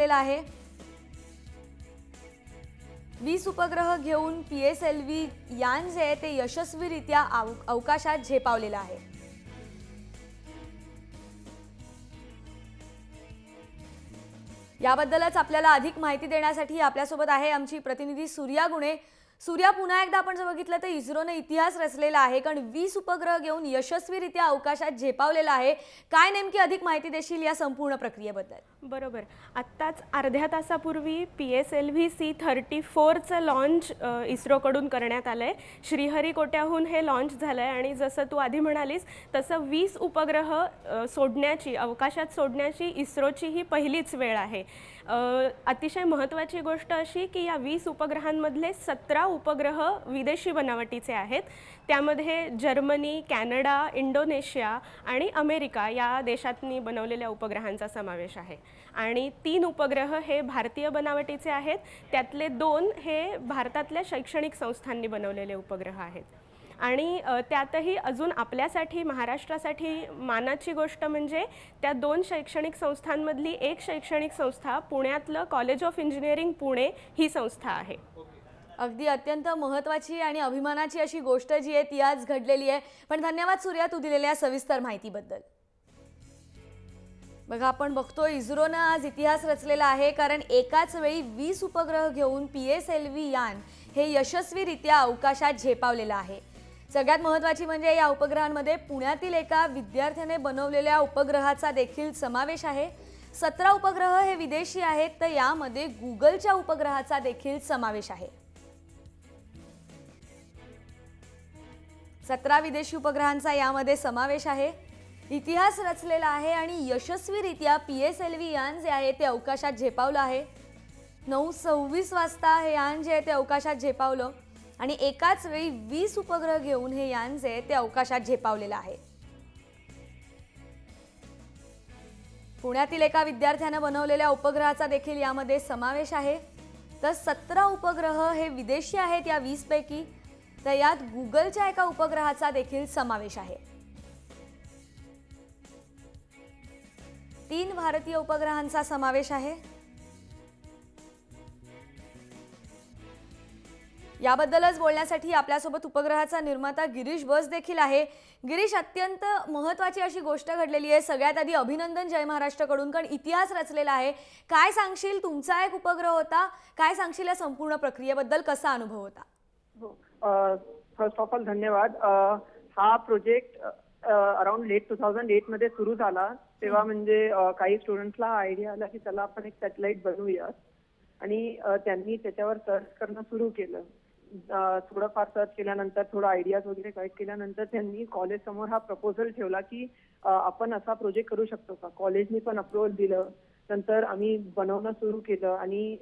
रचलेला आहे। 20 उपग्रह घेऊन PSLV यान जे आहे ते यशस्वीरित्या अवकाशात झेपावलेलं आहे। याबद्दलच आपल्याला अधिक माहिती देण्यासाठी आपल्यासोबत आहे आमची प्रतिनिधी सूर्या गुणे। सूर्या, पुन्हा एकदा आपण जर बघितलं तर इस्रोने इतिहास रचलेला आहे, कारण 20 उपग्रह घेऊन यशस्वीरित्या अवकाशात झेपावलेला आहे। काय नेमकी अधिक माहिती देशील या संपूर्ण प्रक्रियेबद्दल? बरोबर, आत्ताच अर्ध्या तासापूर्वी PSLV C-34 चं लॉन्च इस्रोकडून करण्यात आलंय। श्रीहरिकोट्याहून हे लॉन्च झालंय आणि जसं तू आधी म्हणालीस तसं 20 उपग्रह अवकाशात सोडण्याची इस्रोची ही पहिलीच वेळ आहे। अतिशय महत्त्वाची गोष्ट अशी की या 20 उपग्रहांमधले 17 उपग्रह विदेशी बनावटीचे आहेत। त्यामध्ये जर्मनी, कॅनडा, इंडोनेशिया आणि अमेरिका या देशांनी बनवलेल्या उपग्रहांचा समावेश आहे आणि 3 उपग्रह हे भारतीय बनावटीचे आहेत। त्यातले 2 हे भारतातल्या शैक्षणिक संस्थांनी बनवलेले उपग्रह आहेत आणि त्यातही अजून आपल्यासाठी महाराष्ट्रासाठी मानाची गोष्ट म्हणजे त्या 2 शैक्षणिक संस्थांमधली एक शैक्षणिक संस्था पुण्यातलं कॉलेज ऑफ इंजिनिअरिंग पुणे ही संस्था आहे। अगदी अत्यंत महत्त्वाची आणि अभिमानाची अशी गोष्ट जी आहे ती आज घडलेली आहे। पण धन्यवाद सूर्या, तू दिलेल्या सविस्तर माहितीबद्दल। बघा, आपण बघतोय इस्रोनं आज इतिहास रचलेला आहे, कारण एकाच वेळी 20 उपग्रह घेऊन PSLV यान हे यशस्वीरित्या अवकाशात झेपावलेलं आहे। सगळ्यात महत्त्वाची म्हणजे या उपग्रहांमध्ये पुण्यातील एका विद्यार्थ्याने बनवलेल्या उपग्रहाचा देखील समावेश आहे। 17 उपग्रह हे विदेशी आहेत, तर यामध्ये गुगलच्या उपग्रहाचा देखील समावेश आहे। 17 विदेशी उपग्रहांचा यामध्ये समावेश आहे। इतिहास रचलेला आहे आणि यशस्वीरित्या PSLV यान जे आहे ते अवकाशात झेपावलं आहे। 9:26 वाजता हे यान जे आहे ते अवकाशात झेपावलं आणि एकाच वेळी 20 उपग्रह घेऊन हे यान जे आहे ते अवकाशात झेपावलेलं आहे। पुण्यातील एका विद्यार्थ्यानं बनवलेल्या उपग्रहाचा देखील यामध्ये समावेश आहे। तर 17 उपग्रह हे विदेशी आहेत या 20 पैकी, तर यात गुगलच्या एका उपग्रहाचा देखील समावेश आहे। 3 भारतीय उपग्रहांचा समावेश आहे। याबद्दलच बोलण्यासाठी आपल्यासोबत उपग्रहाचा निर्माता गिरीश बस देखील आहे। गिरीश, अत्यंत महत्त्वाची अशी गोष्ट घडलेली आहे। सगळ्यात आधी अभिनंदन जय महाराष्ट्रकडून, कारण इतिहास रचलेला आहे। काय सांगशील, तुमचा एक उपग्रह होता, काय सांगशील या संपूर्ण प्रक्रियेबद्दल, कसा अनुभव होता? फर्स्ट ऑफ ऑल धन्यवाद। हा प्रोजेक्ट अराउंड लेट 2008 मध्ये सुरू झाला। तेव्हा म्हणजे काही स्टुडंट्सला आयडिया आला की चला आपण एक सॅटेलाइट बनवूया आणि त्यांनी त्याच्यावर सर्च करणं सुरू केलं। थोडंफार सर्च केल्यानंतर, थोडं आयडियाज वगैरे कलेक्ट केल्यानंतर त्यांनी कॉलेज समोर हा प्रपोजल ठेवला की आपण असा प्रोजेक्ट करू शकतो का। कॉलेजनी पण अप्रुव्हल दिलं। नंतर आम्ही बनवणं सुरू केलं आणि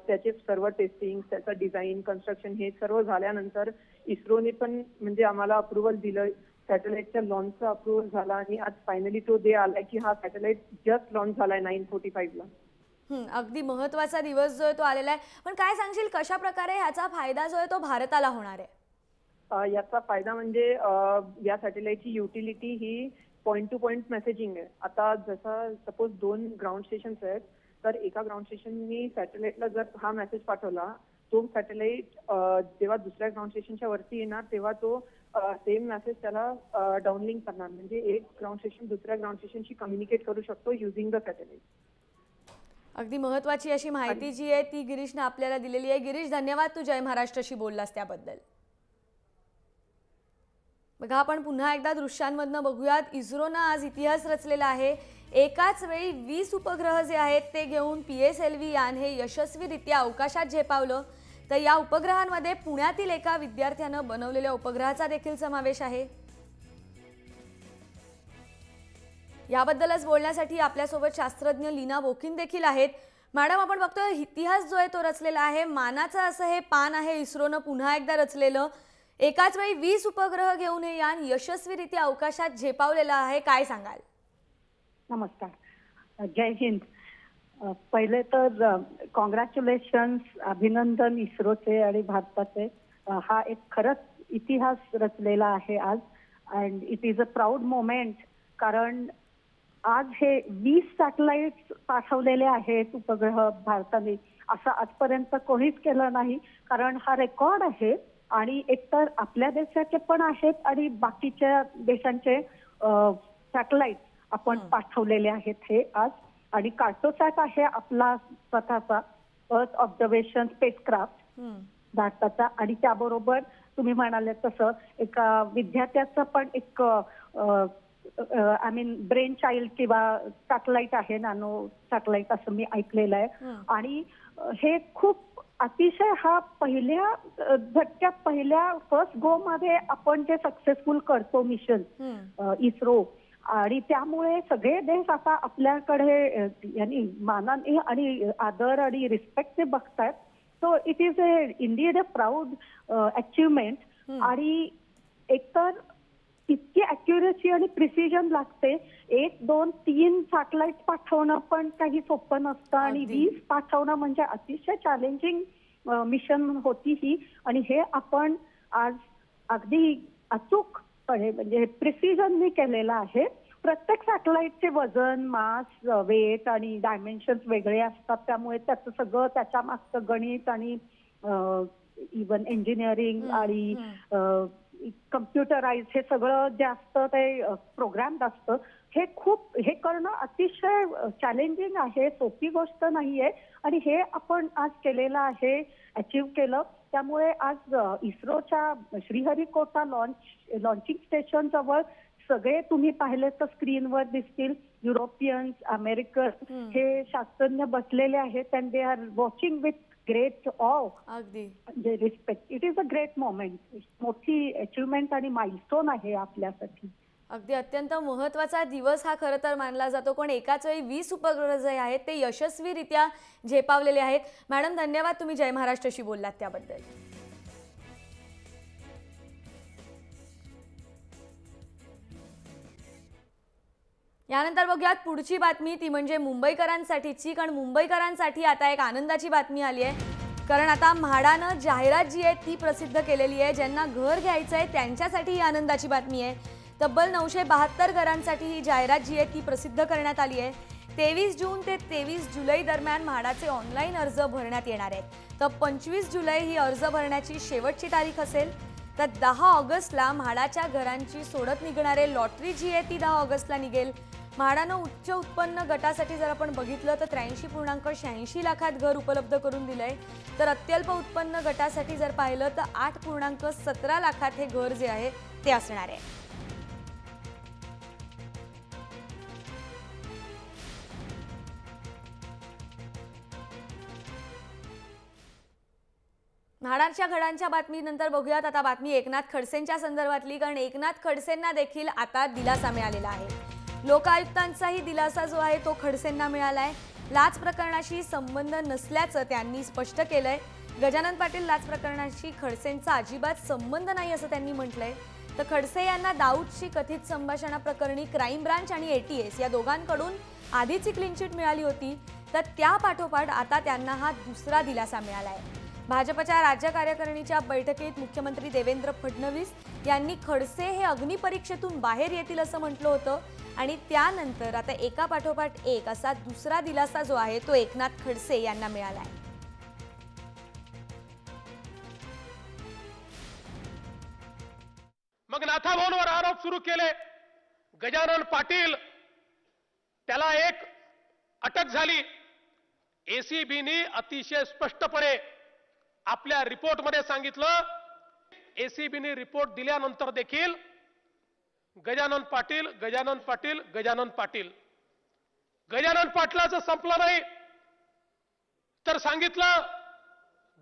त्याचे सर्व टेस्टिंग, त्याचं डिझाईन, कन्स्ट्रक्शन हे सर्व झाल्यानंतर इस्रोने पण म्हणजे आम्हाला अप्रुव्हल दिलं। सॅटेलाइटच्या लॉन्चचा अप्रुव्हल झाला आणि आज फायनली तो डे आलाय की हा सॅटेलाइट जस्ट लॉन्च झालाय 9:45 ला। अगदी महत्त्वाचा दिवस जो आहे तो आलेला आहे। पण काय सांगशील, कशा प्रकारे ह्याचा फायदा जो आहे तो भारताला होणार आहे? याचा फायदा म्हणजे या सॅटेलाइटची युटिलिटी ही पॉइंट टू पॉइंट मेसेजिंग आहे। आता जसं सपोज 2 ग्राउंड स्टेशन्स आहेत, तर एका ग्राउंड स्टेशननी सॅटेलाइटला जर हा मेसेज पाठवला, तो सॅटेलाइट जेव्हा दुसऱ्या ग्राउंड स्टेशनच्या वरती येणार तेव्हा तो सेम मेसेज त्याला डाउनलिंक करणार। म्हणजे एक ग्राउंड स्टेशन दुसऱ्या ग्राउंड स्टेशनशी कम्युनिकेट करू शकतो युझिंग द सॅटेलाइट। अगदी महत्त्वाची अशी माहिती जी आहे ती गिरीशने आपल्याला दिलेली आहे। गिरीश, धन्यवाद तू जय महाराष्ट्रशी बोललास त्याबद्दल। बघा, आपण पुन्हा एकदा दृश्यांमधनं बघूयात। इस्रोनं आज इतिहास रचलेला आहे। एकाच वेळी 20 उपग्रह जे आहेत ते घेऊन PSLV यान हे यशस्वीरित्या अवकाशात झेपावलं। तर या उपग्रहांमध्ये पुण्यातील एका विद्यार्थ्यानं बनवलेल्या उपग्रहाचा देखील समावेश आहे। याबद्दलच बोलण्यासाठी आपल्यासोबत शास्त्रज्ञ लीना बोकीन देखील आहेत। मॅडम, आपण बघतोय इतिहास जो आहे तो रचलेला आहे। मानाचं असं हे पान आहे इस्रोनं पुन्हा एकदा रचलेलं। एकाच वेळी 20 उपग्रह घेऊन हे यान यशस्वीरित्या अवकाशात झेपावलेलं आहे। काय सांगाल? नमस्कार, जय हिंद। पहिले तर कॉंग्रॅच्युलेशन्स, अभिनंदन इस्रोचे आणि भारताचे। हा एक खरंच इतिहास रचलेला आहे आज and it is a proud moment, कारण आज हे 20 सॅटेलाइट पाठवलेले आहेत उपग्रह भारताने, असं आजपर्यंत कोणीच केलं नाही. कारण हा रेकॉर्ड आहे आणि एकतर आपल्या देशाचे पण आहेत आणि बाकीच्या देशांचे सॅटेलाइट आपण पाठवलेले आहेत हे आज. आणि कार्टोसॅट आहे आपला स्वतःचा अर्थ ऑब्झर्वेशन स्पेसक्राफ्ट भारताचा. आणि त्याबरोबर तुम्ही म्हणाले तसं एका विद्यार्थ्याचं पण एक आय मीन ब्रेन चाइल्ड किंवा सॅटेलाइट आहे, नॅनो सॅटेलाइट असं मी ऐकलेलं आहे. आणि हे खूप अतिशय हा पहिल्या झटक्यात पहिल्या फर्स्ट गो मध्ये आपण जे सक्सेसफुल करतो मिशन इस्रो, आणि त्यामुळे सगळे देश आता आपल्याकडे यांनी मानाने आणि आदर आणि रिस्पेक्ट बघतायत. So it is indeed a proud achievement. आणि एकतर इतकी अॅक्युरेसी आणि प्रिसिजन लागते. 1, 2, 3 सॅटेलाइट पाठवणं पण काही सोपं नसतं आणि 20 पाठवणं म्हणजे अतिशय चॅलेंजिंग मिशन होती ही. आणि हे आपण आज अगदी अचूकपणे म्हणजे प्रिसिजननी केलेलं आहे. प्रत्येक सॅटेलाइटचे वजन, मास, वेट आणि डायमेन्शन्स वेगळे असतात. त्यामुळे त्याचं सगळं त्याच्या मागचं गणित आणि इव्हन इंजिनिअरिंग आणि कम्प्युटराइज हे सगळं जे असतं ते प्रोग्राम असतं. हे करणं अतिशय चॅलेंजिंग आहे, सोपी गोष्ट नाहीये. आणि हे आपण आज केलेलं आहे, अचीव्ह केलं. त्यामुळे आज इस्रोच्या श्रीहरिकोटा लॉन्चिंग स्टेशन जवळ सगळे तुम्ही पाहिले तर स्क्रीनवर दिसतील युरोपियन्स, अमेरिकन हे शास्त्रज्ञ बसलेले आहेत. And they are watching with great awe, म्हणजे respect. It is a great moment, मोठी अचिव्हमेंट आणि माइलस्टोन आहे आपल्यासाठी. अगदी अत्यंत महत्त्वाचा दिवस हा खरं तर मानला जातो. पण एकाच वेळी 20 उपग्रह जे आहेत ते यशस्वीरित्या झेपावलेले आहेत. मॅडम धन्यवाद, तुम्ही जय महाराष्ट्रशी बोललात त्याबद्दल. यानंतर बघूयात पुढची बातमी, ती म्हणजे मुंबईकरांसाठीची. कारण मुंबईकरांसाठी आता एक आनंदाची बातमी आली आहे. कारण आता म्हाडानं जाहिरात जी आहे ती प्रसिद्ध केलेली आहे. ज्यांना घर घ्यायचं आहे त्यांच्यासाठी ही आनंदाची बातमी आहे. तब्बल 972 घरांसाठी ही जाहिरात जी आहे ती प्रसिद्ध करण्यात आली आहे. 23 जून ते 23 जुलै दरम्यान म्हाडाचे ऑनलाईन अर्ज भरण्यात येणार आहेत. तर 25 जुलै ही अर्ज भरण्याची शेवटची तारीख असेल. तर 10 ऑगस्टला म्हाडाच्या घरांची सोडत निघणारे लॉटरी जी आहे ती 10 ऑगस्टला निघेल. म्हाडानं उच्च उत्पन्न गटासाठी जर आपण बघितलं तर 83.86 लाखात घर उपलब्ध करून दिलंय. तर अत्यल्प उत्पन्न गटासाठी जर पाहिलं तर 8.17 लाखात हे घर जे आहे ते असणार आहे. म्हाडाच्या घरांच्या बातमीनंतर बघूयात आता बातमी एकनाथ खडसेंच्या संदर्भातली. कारण एकनाथ खडसेंना देखील आता दिलासा मिळालेला आहे. लोकायुक्तांचाही दिलासा जो आहे तो खडसेंना मिळाला आहे. लाच प्रकरणाशी संबंध नसल्याचं त्यांनी स्पष्ट केलंय. गजानन पाटील लाच प्रकरणाशी खडसेंचा अजिबात संबंध नाही असं त्यांनी म्हटलंय. तर खडसे यांना दाऊदशी कथित संभाषणाप्रकरणी क्राईम ब्रांच आणि ATS या दोघांकडून आधीची क्लीन चिट मिळाली होती. तर त्या पाठोपाठ आता त्यांना हा दुसरा दिलासा मिळाला आहे. भाजपच्या राज्य कार्यकारिणीच्या बैठकीत मुख्यमंत्री देवेंद्र फडणवीस यांनी खडसे हे अग्निपरीक्षेतून बाहेर येतील असं म्हटलं होतं. आणि त्यानंतर आता एका पाठोपाठ एक असा दुसरा दिलासा जो आहे तो एकनाथ खडसे यांना मिळाला आहे. मग नाथाभाऊंवर आरोप सुरू केले. गजानन पाटील त्याला एक अटक झाली. ACBने अतिशय स्पष्टपणे आपल्या रिपोर्टमध्ये सांगितलं. ACBने रिपोर्ट दिल्यानंतर देखील गजानन पाटील गजानन पाटील गजानन पाटील गजानन पाटलाचं संपलं नाही. तर सांगितलं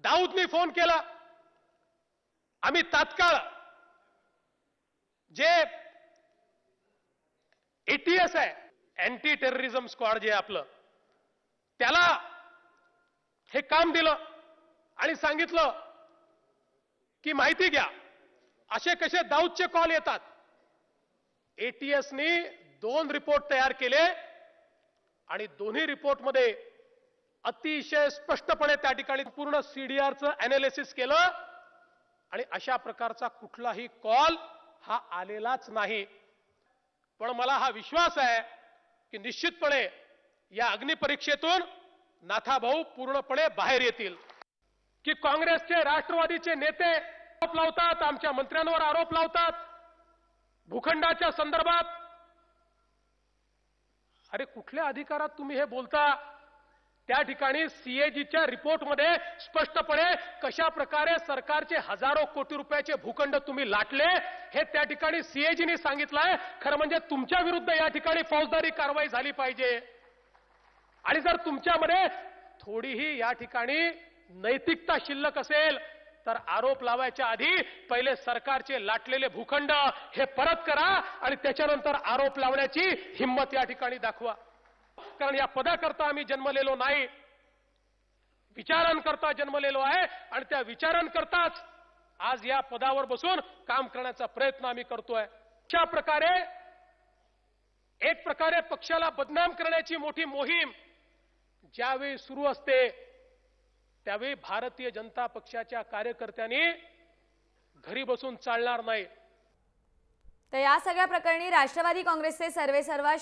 दाऊदनी फोन केला. आम्ही तात्काळ जे ATS आहे, अँटी टेररिझम स्क्वॉड जे आपलं, त्याला हे काम दिलं आणि सांगितलं की माहिती घ्या असे कसे दाऊदचे कॉल येतात. ATSनी 2 रिपोर्ट तयार केले आणि दोन्ही रिपोर्टमध्ये अतिशय स्पष्टपणे त्या ठिकाणी पूर्ण CDRचं अॅनालिसिस केलं आणि अशा प्रकारचा कुठलाही कॉल हा आलेलाच नाही. पण मला हा विश्वास आहे की निश्चितपणे या अग्निपरीक्षेतून नाथाभाऊ पूर्णपणे बाहेर येतील. की काँग्रेसचे राष्ट्रवादीचे नेते आरोप लावतात, आमच्या मंत्र्यांवर आरोप लावतात भूखंडाच्या संदर्भात. अरे कुठल्या अधिकारात तुम्ही हे बोलता? त्या ठिकाणी सीएजीच्या रिपोर्टमध्ये स्पष्टपणे कशा प्रकारे सरकारचे हजारो कोटी रुपयाचे भूखंड तुम्ही लाटले हे त्या ठिकाणी सीएजीने सांगितलंय. खरं म्हणजे तुमच्या विरुद्ध या ठिकाणी फौजदारी कारवाई झाली पाहिजे. आणि जर तुमच्यामध्ये थोडीही या ठिकाणी नैतिकता शिल्लक असेल तर आरोप लावायच्या आधी पहिले सरकारचे लाटलेले भूखंड हे परत करा आणि त्याच्यानंतर आरोप लावण्याची हिंमत या ठिकाणी दाखवा. कारण या पदाकरता आम्ही जन्मलेलो नाही, विचारांकरता जन्मलेलो आहे आणि त्या विचारांकरताच आज या पदावर बसून काम करण्याचा प्रयत्न आम्ही करतोय. अशा प्रकारे एक प्रकारे पक्षाला बदनाम करण्याची मोठी मोहीम ज्यावेळी सुरू असते त्यावेळी भारतीय जनता पक्षाच्या कार्यकर्त्यांनी घरी बसून चालणार नाही. तर या सगळ्या प्रकरणी राष्ट्रवादी काँग्रेसचे सर्वेसर्वा